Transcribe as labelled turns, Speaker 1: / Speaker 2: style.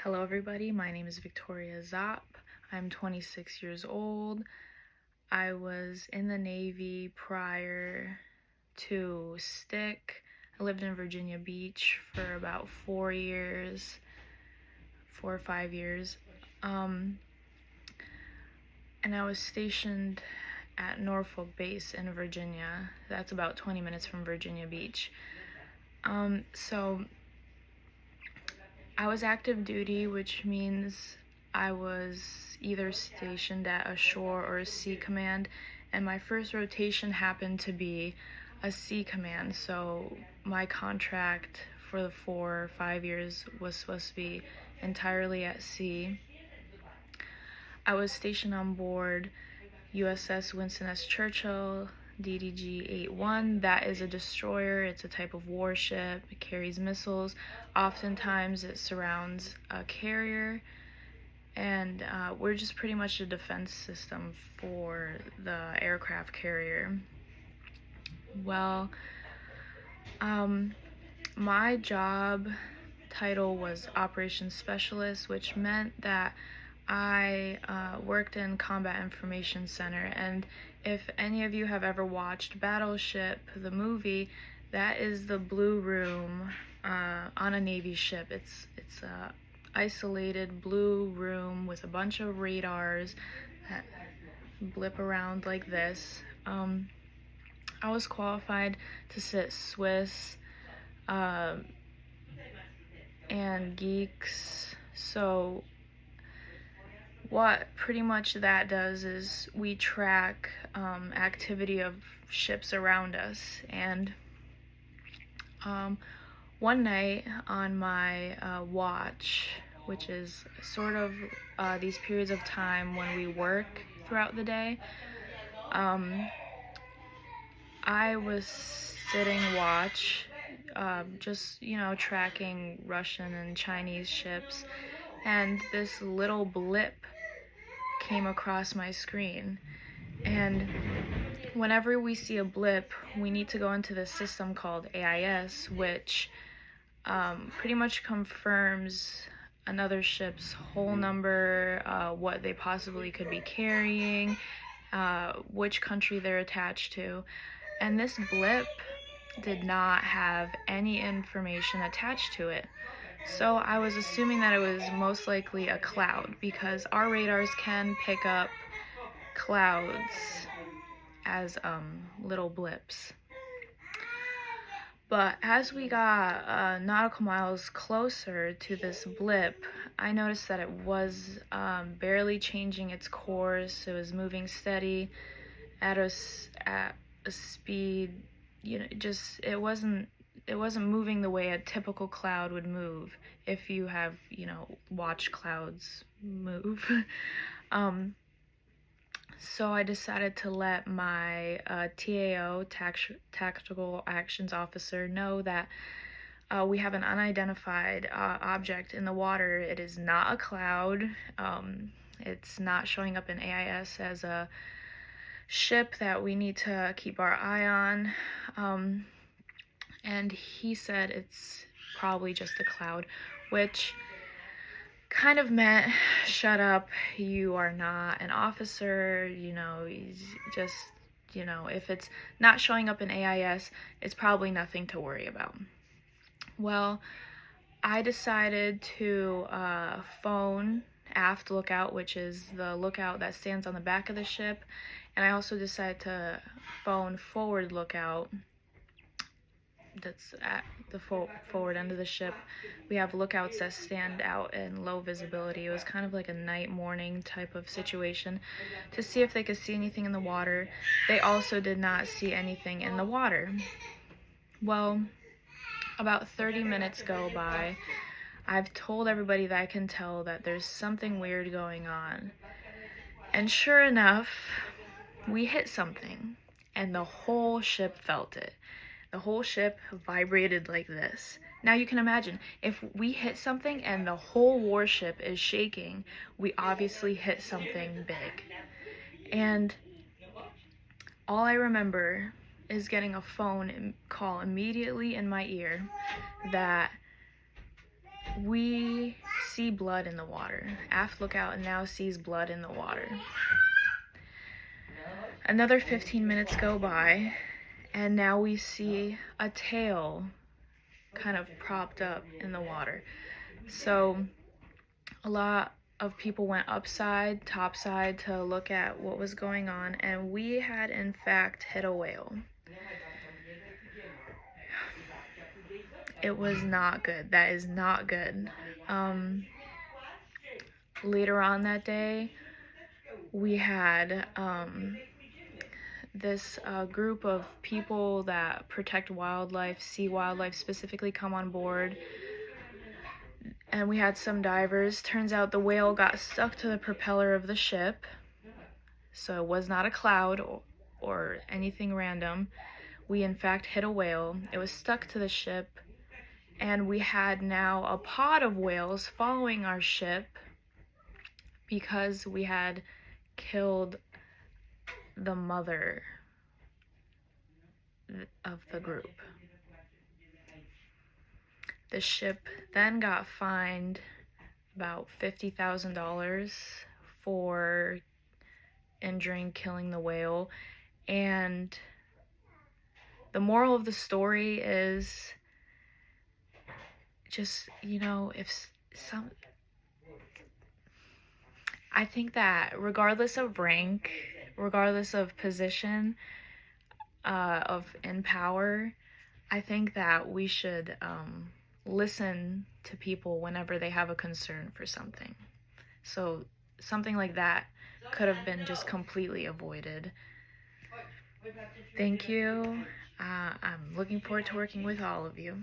Speaker 1: Hello everybody, my name is Victoria Zopp. I'm 26 years old. I was in the Navy prior to Stick. I lived in Virginia Beach for about 4 or 5 years. And I was stationed at Norfolk Base in Virginia. That's about 20 minutes from Virginia Beach. So I was active duty, which means I was either stationed at a shore or a sea command, and my first rotation happened to be a sea command, so my contract for the 4 or 5 years was supposed to be entirely at sea. I was stationed on board USS Winston S. Churchill, DDG-81. That is a destroyer. It's a type of warship. It carries missiles. Oftentimes it surrounds a carrier, and we're just pretty much a defense system for the aircraft carrier. Well, my job title was Operations Specialist, which meant that I worked in Combat Information Center, and if any of you have ever watched Battleship, the movie, that is the blue room on a Navy ship. It's a isolated blue room with a bunch of radars that blip around like this. I was qualified to sit Swiss and geeks, so what pretty much that does is we track activity of ships around us. And one night on my watch, which is sort of these periods of time when we work throughout the day, I was sitting watch, just, tracking Russian and Chinese ships, and this little blip came across my screen. And whenever we see a blip, we need to go into this system called AIS, which pretty much confirms another ship's hull number, what they possibly could be carrying, which country they're attached to. And this blip did not have any information attached to it. So I was assuming that it was most likely a cloud, because our radars can pick up clouds as little blips. But as we got nautical miles closer to this blip, I noticed that it was barely changing its course. It was moving steady at a speed, it wasn't moving the way a typical cloud would move if you have, watched clouds move. So I decided to let my TAO, Tactical Actions Officer, know that we have an unidentified object in the water. It is not a cloud. It's not showing up in AIS as a ship that we need to keep our eye on. And he said it's probably just a cloud, which kind of meant, shut up, you are not an officer, just, if it's not showing up in AIS, it's probably nothing to worry about. Well, I decided to phone aft lookout, which is the lookout that stands on the back of the ship, and I also decided to phone forward lookout, that's at the forward end of the ship. We have lookouts that stand out in low visibility. It was kind of like a night morning type of situation, to see if they could see anything in the water. They also did not see anything in the water. Well, about 30 minutes go by. I've told everybody that I can tell that there's something weird going on. And sure enough, we hit something, and the whole ship felt it. The whole ship vibrated like this. Now you can imagine, if we hit something and the whole warship is shaking, we obviously hit something big. And all I remember is getting a phone call immediately in my ear that we see blood in the water. Aft lookout now sees blood in the water. Another 15 minutes go by, and now we see a tail kind of propped up in the water. So a lot of people went upside, topside to look at what was going on, and we had in fact hit a whale. It was not good. That is not good. Later on that day, we had this group of people that protect wildlife, sea wildlife specifically, come on board. And we had some divers. Turns out the whale got stuck to the propeller of the ship. So it was not a cloud or anything random. We in fact hit a whale. It was stuck to the ship. And we had now a pod of whales following our ship because we had killed the mother of the group. The ship then got fined about $50,000 for injuring, killing the whale. And the moral of the story is just, I think that regardless of rank, regardless of position, in power, I think that we should listen to people whenever they have a concern for something. So something like that could have been just completely avoided. Thank you. I'm looking forward to working with all of you.